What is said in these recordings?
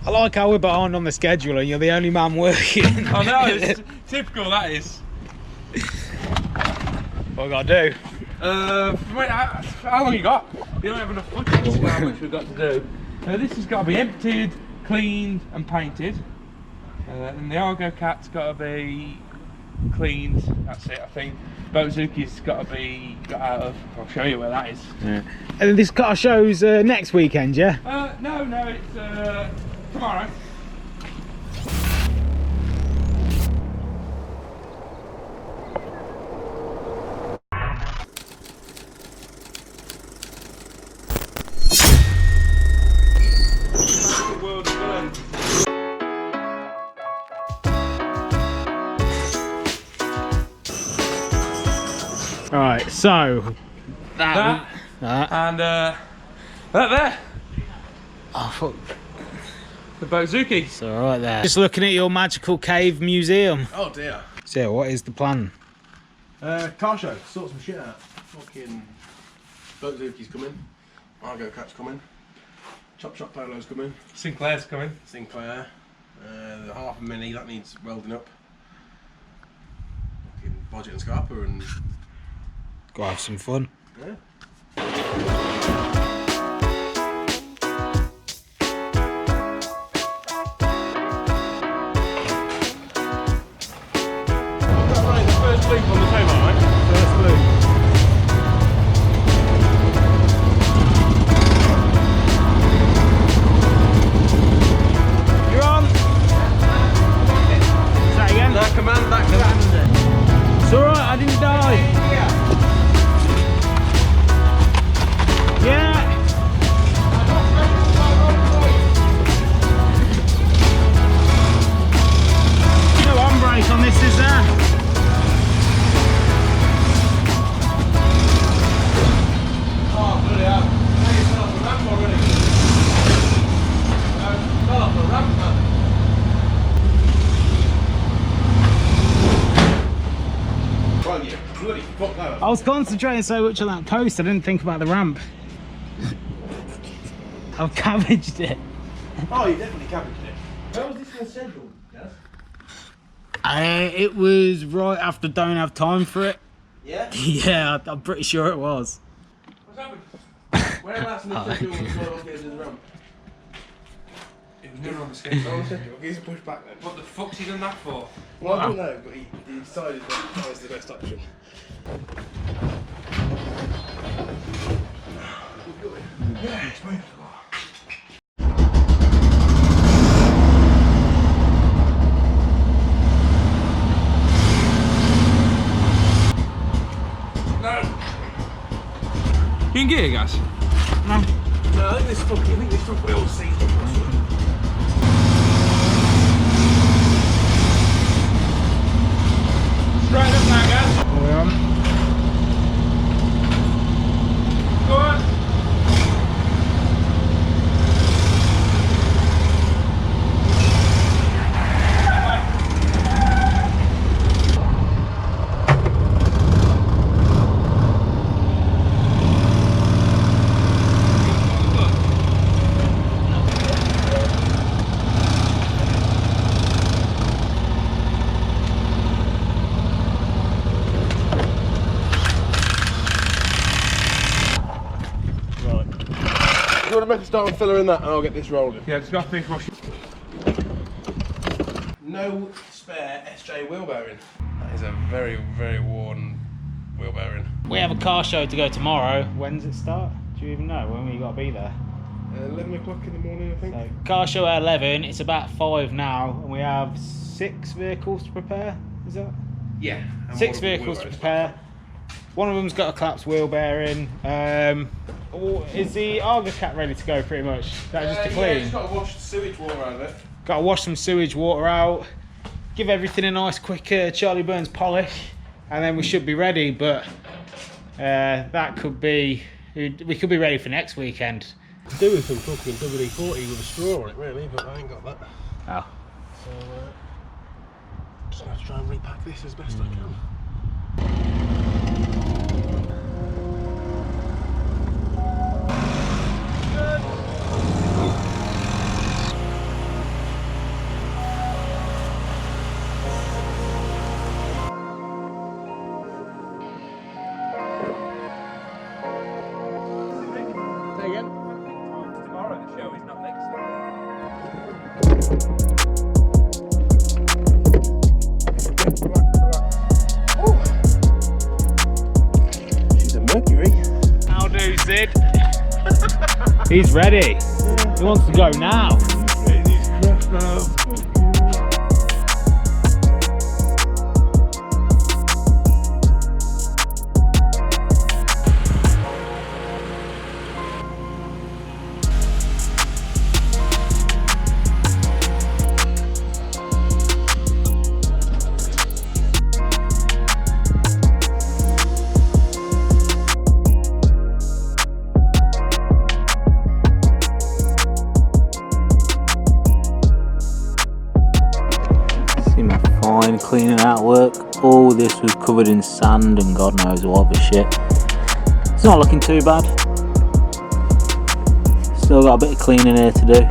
I like how we're behind on the schedule and you're the only man working. I know, it's typical, that is. What I gotta do? Wait, how long you got? You don't have enough footage to know how much we've got to do. This has got to be emptied, cleaned and painted. And the Argo Cat's got to be cleaned, that's it I think. Boat Zuki's got to be got out of. I'll show you where that is. Yeah. And this car shows next weekend, yeah? No, it's tomorrow. Alright, so That. And that there. Oh fuck. The Boat Zuki. It's alright there. Just looking at your magical cave museum. Oh dear. So what is the plan? Car show, sort some shit out. Fucking Boat Zuki's coming, Argo Cat's coming, Chop Chop Polo's coming, Sinclair's coming. Sinclair, the half a Mini that needs welding up. Fucking Bodget and Scarpa and Go have some fun. yeah. First loop on the table, right? First loop. You're on. Is that again? That command. It's alright, I didn't die. Yeah. No handbrake on this, is there? Oh, bloody hell. Now you fell off the ramp already. Fell off the ramp, man. Well, you bloody fuck that up. I was concentrating so much on that post, I didn't think about the ramp. I've cabbaged it. Oh, you definitely cabbaged it. Where was this one scheduled, Gaz? It was right after Don't Have Time for It. Yeah? Yeah, I'm pretty sure it was. What's happened? Whereabouts in the schedule was going off the edge of the ramp? It was never on the schedule. On the schedule. He's pushed back then. What the fuck's he done that for? Well, I don't know, but he decided that that was the best option. Yeah, it's moved. No. You in gear, Gas? No. No, I think this front wheel seats are possible. Straight up now, Gas. We're on. Go on. You want to make a start and filler in that and I'll get this rolling. Yeah, just got to finish washing. No spare SJ wheel bearing. That is a very, very worn wheel bearing. We have a car show to go tomorrow. When does it start? Do you even know when we got to be there? 11 o'clock in the morning, I think. So, car show at 11. It's about 5 now, and we have 6 vehicles to prepare. Is that? Yeah. and 6 one vehicles to wheel prepare. One of them's got a collapsed wheel bearing. Is the Argo Cat ready to go pretty much? Is that just to Yeah, clean? just got to wash the sewage water out of it. Got to wash some sewage water out. Give everything a nice quick Charlie Burns polish. And then we should be ready. But that could be... We could be ready for next weekend. Doing some fucking WD-40 with a straw on it, really, but I ain't got that. Oh. So, just going to have to try and repack this as best I can. tomorrow. The show is not next. She's a Mercury. How do, Sid? He's ready. He wants to go now. He's crashed now. Fine cleaning out work. All this was covered in sand and God knows what other shit. It's not looking too bad. Still got a bit of cleaning here to do.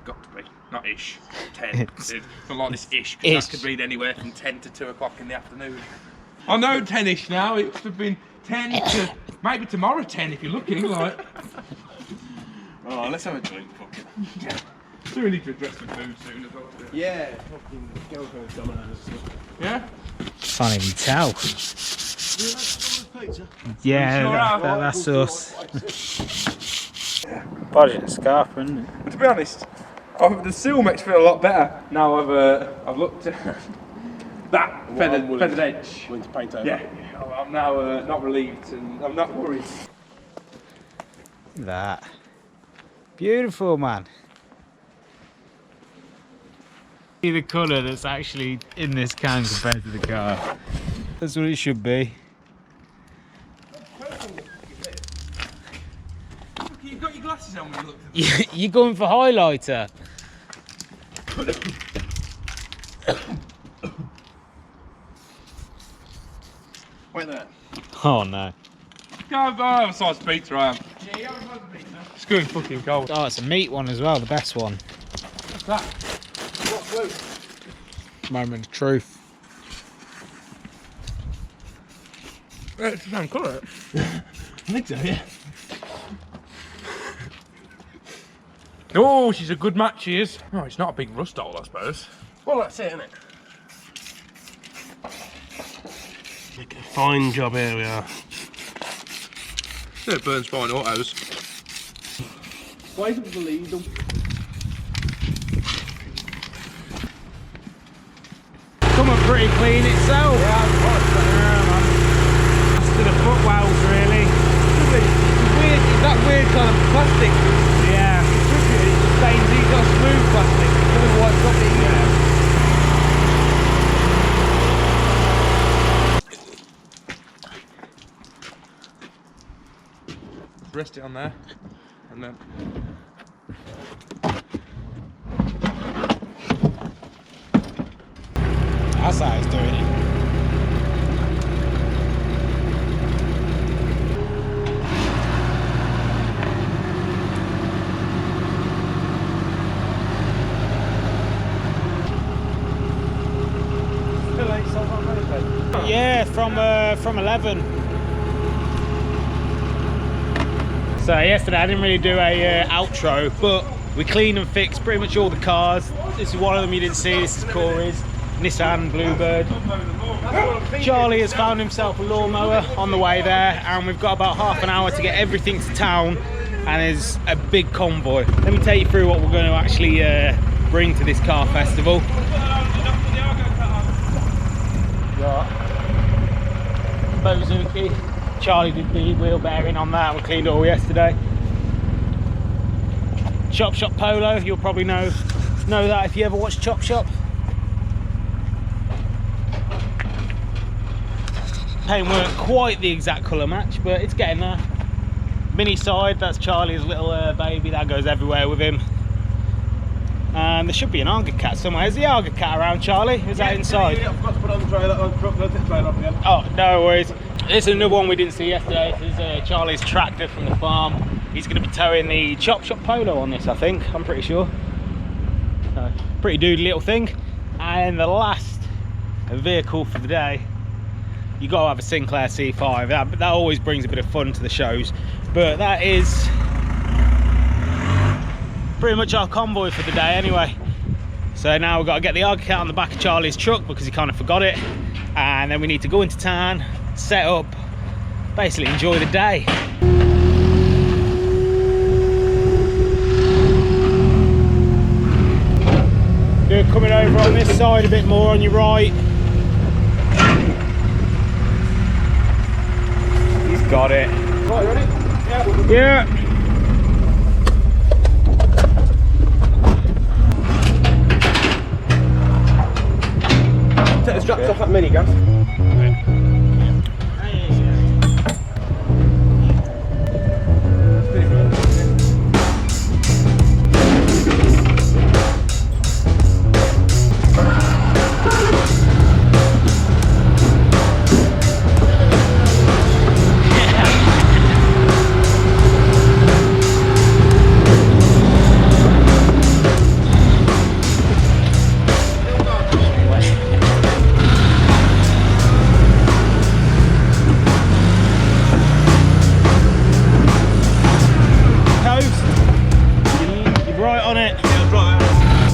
Got to be. Not ish. 10. Dude. Not like this ish, because that could read anywhere from 10 to 2 o'clock in the afternoon. I know 10ish now. It would have been 10 to maybe tomorrow 10 if you're looking. Like. Oh, let's have a drink, fuck it. Yeah. Do we need to address the food soon as well? Yeah, fucking go for the Domino's. Yeah? Can't even tell. Yeah, Sure that's us. Bodging a scarf, isn't it? But to be honest, the seal makes me feel a lot better now I've looked at that feathered edge. Willing to paint over. Yeah, I'm now not relieved and I'm not worried. Look at that. Beautiful, man. See the colour that's actually in this can compared to the car. That's what it should be. You've got your glasses on when you look at them. You're going for highlighter. Wait there. Oh no. I have a size pizza, I am. Yeah, you have a size pizza. It's going fucking cold. Oh, it's a meat one as well, the best one. What's that? What blue? Moment of truth. It's the same colour. I think so, yeah. Oh, she's a good match, she is. Oh, it's not a big rust hole, I suppose. Well, that's it, isn't it? Make a fine job here we are. Yeah, it burns fine autos. Why don't believe them? Coming pretty clean itself. To the footwells, really. Weird, that weird kind of plastic. Yeah. It's stains, he's got smooth plastic. White property. Yeah. Rest it on there, and then. That's how it's doing it. Yeah, from 11. So yesterday I didn't really do a outro, but we cleaned and fixed pretty much all the cars. This is one of them you didn't see. This is Corey's Nissan Bluebird. Charlie has found himself a lawnmower on the way there, and we've got about half an hour to get everything to town, and there's a big convoy. Let me take you through what we're going to actually bring to this car festival. Bozuki. Charlie did the wheel bearing on that. We cleaned it all yesterday. Chop Shop Polo, you'll probably know that if you ever watch Chop Shop. Paint weren't quite the exact colour match, but it's getting there. Mini side, that's Charlie's little baby, that goes everywhere with him. And there should be an Arga cat somewhere. Is the Arga cat around, Charlie? Is that inside? Yeah, I forgot to put on the trailer, on the truck, don't take the trailer off again. Oh, no worries. This is another one we didn't see yesterday. This is Charlie's tractor from the farm. He's going to be towing the Chop Shop Polo on this, I think. I'm pretty sure. So, pretty doodly little thing. And the last vehicle for the day, you got to have a Sinclair C5. That always brings a bit of fun to the shows. But that is pretty much our convoy for the day anyway. So now we've got to get the Arga cat on the back of Charlie's truck because he kind of forgot it. And then we need to go into town, set up, basically enjoy the day. Coming over on this side a bit more on your right. He's got it. Right, you ready? Yeah. Take the straps off that mini gas.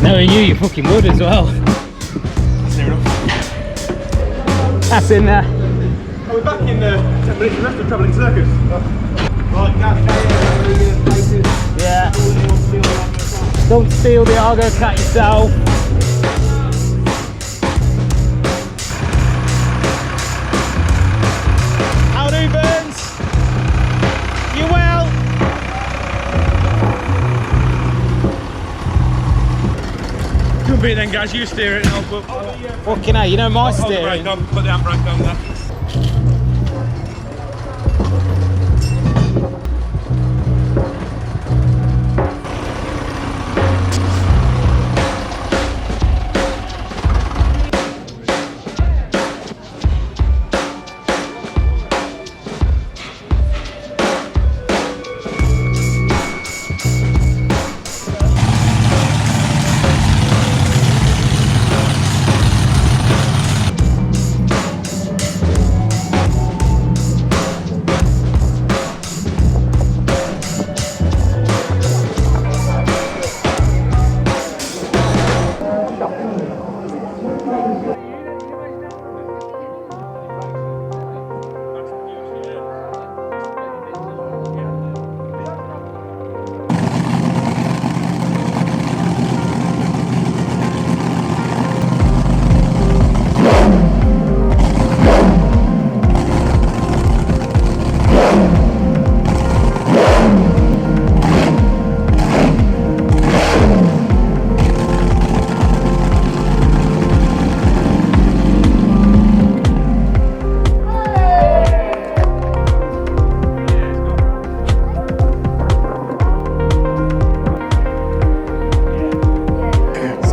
No, you knew you fucking would as well. That's in there. Are we back in 10 minutes left of travelling circus? Right, gas, Yeah. Don't steal the Argo cat yourself. How do, Burns? You well? Could be then, guys. You steer it now. Fucking hell, you know my steering. Put the handbrake on there.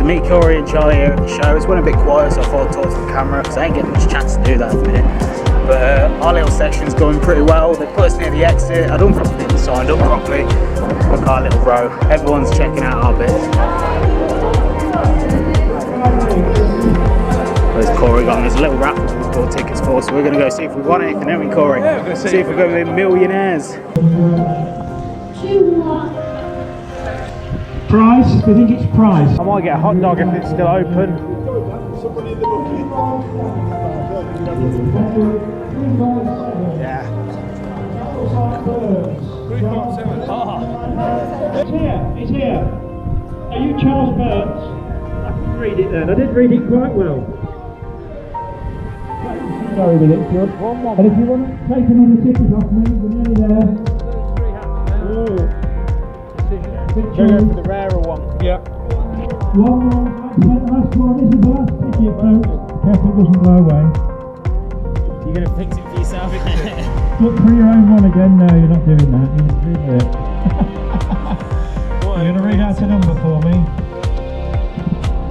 Me, Corey and Charlie here at the show. It's went a bit quiet, so I thought I'd talk to the camera because I ain't getting much chance to do that at the minute. But our little section's going pretty well. They put us near the exit. I don't think we've been signed up properly. Look, our little row. Everyone's checking out our bits. Where's Corey gone? There's a little raffle we've bought tickets for, so we're going to go see if we want anything, haven't we, Corey? Yeah, we're going to see if we're going to be millionaires. Price? We think it's price. I might get a hot dog if it's still open. Yeah. It's here, it's here. Are you Charles Burns? I can read it then. I did read it quite well. Sorry with it, good. And if you want to take another ticket off me, we're nearly there. Go for the rarer one. Yeah. One more. Last one. This is the last ticket, folks. Careful it doesn't blow away. You're going to fix it for yourself? Look for your own one again. No, you're not doing that. You're going to read out a number for me.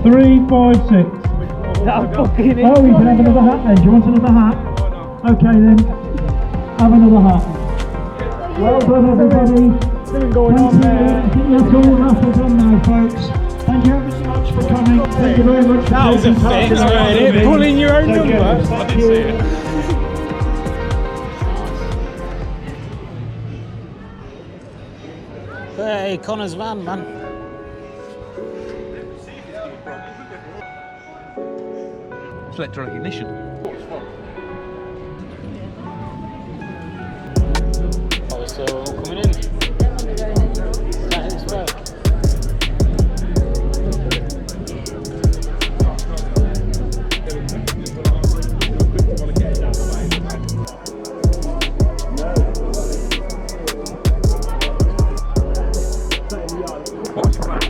3, 5, 6. That fucking Oh, you can have another hat then. Do you want another hat? Okay then. Have another hat. Well done everybody. Something going Thank on you. there. I think that's all raffles on now, folks. Thank you ever so much for coming. Thank you very much. That was a fix, wasn't it? Pulling your own Take care. number. Thank you. Hey, Connor's van, man. It's electronic ignition. Oh, so all coming in. That is well. What's your plan?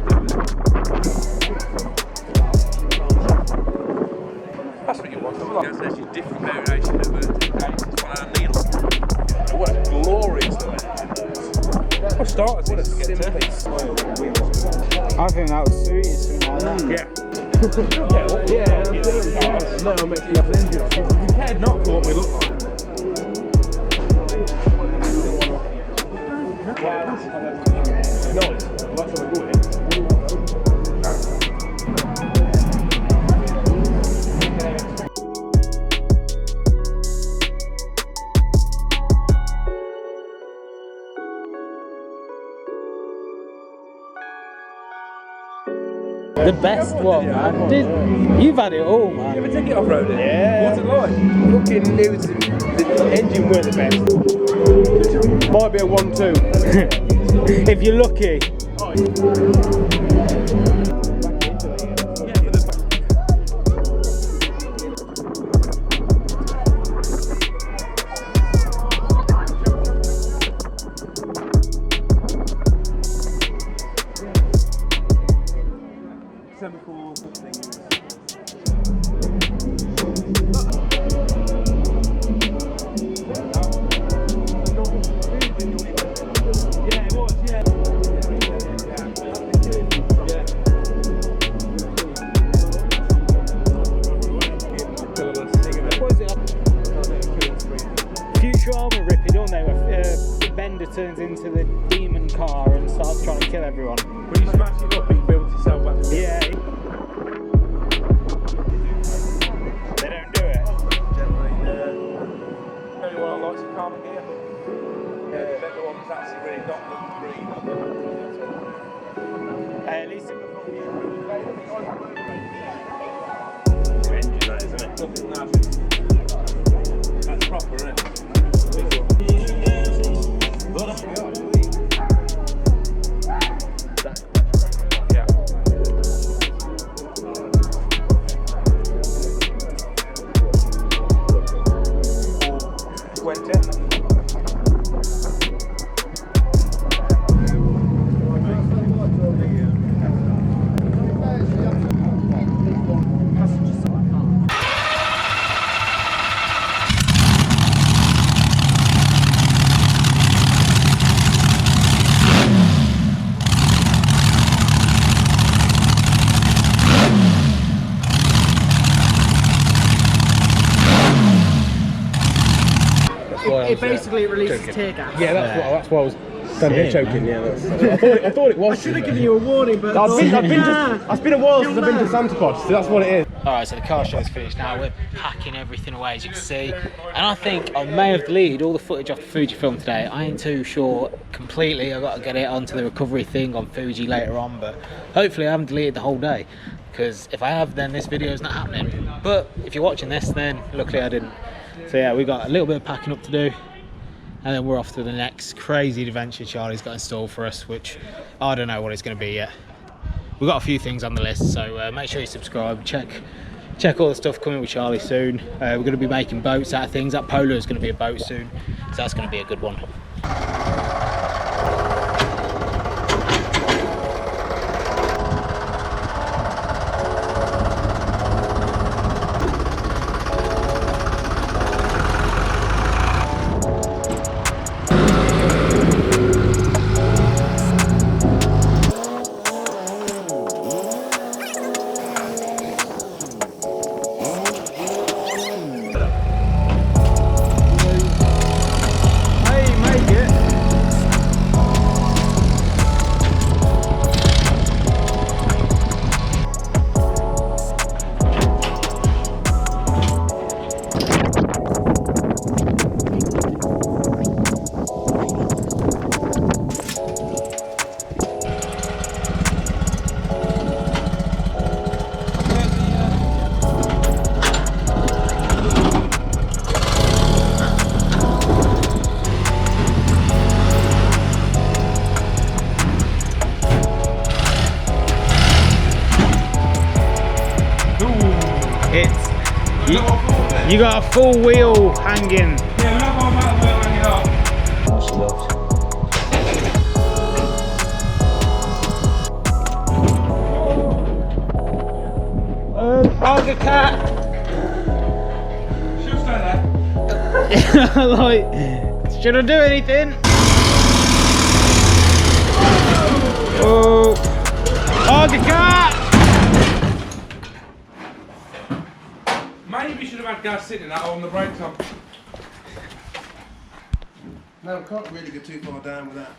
That's what you want. There's actually different variation of cases for our needle. What a glorious event. For starters, What a it's to get simply to. smiled wheel. I think that would suit you, something like that. Yeah. No, it makes me have an engine on. We cared not for what we look like. Nice. That's what I'm going. The best one, man. You've had it all, man. Ever take it off-roading? Yeah. What's it like? Fucking it was, the engine weren't the best. Might be a 1-2. If you're lucky. Futurama rippy, don't they? Where Bender turns into the demon car and starts trying to kill everyone. When you smash it up, it builds itself back. Yeah. They don't do it. Generally, anyone likes a carbon gear. Yeah, the better ones actually really not the green. At least it Engine that, isn't it? That's proper, isn't it? Yeah. 20. It basically releases tear gas. Yeah, that's why I was standing there choking. Yeah, I thought it was. I should have given you a warning, but It's been a while since I've been to Santa Pod, so that's what it is. Alright, so the car show's finished now. We're packing everything away, as you can see. And I think I may have deleted all the footage off the Fujifilm today. I ain't too sure completely. I've got to get it onto the recovery thing on Fuji later on, but hopefully I haven't deleted the whole day. Because if I have, then this video is not happening. But if you're watching this, then luckily I didn't. So yeah, we got a little bit of packing up to do. And then we're off to the next crazy adventure Charlie's got in store for us, which I don't know what it's going to be yet. We've got a few things on the list, so make sure you subscribe. Check all the stuff coming with Charlie soon. We're going to be making boats out of things. That Polo is going to be a boat soon, so that's going to be a good one. You got a full wheel hanging. Yeah, we got one out of the wheel hanging off. That's loved. Tiger cat. She'll stay there. Like, should I do anything? Oh, tiger cat. Maybe we should have had guys sitting in that on the brakes on. No, we can't really go too far down with that.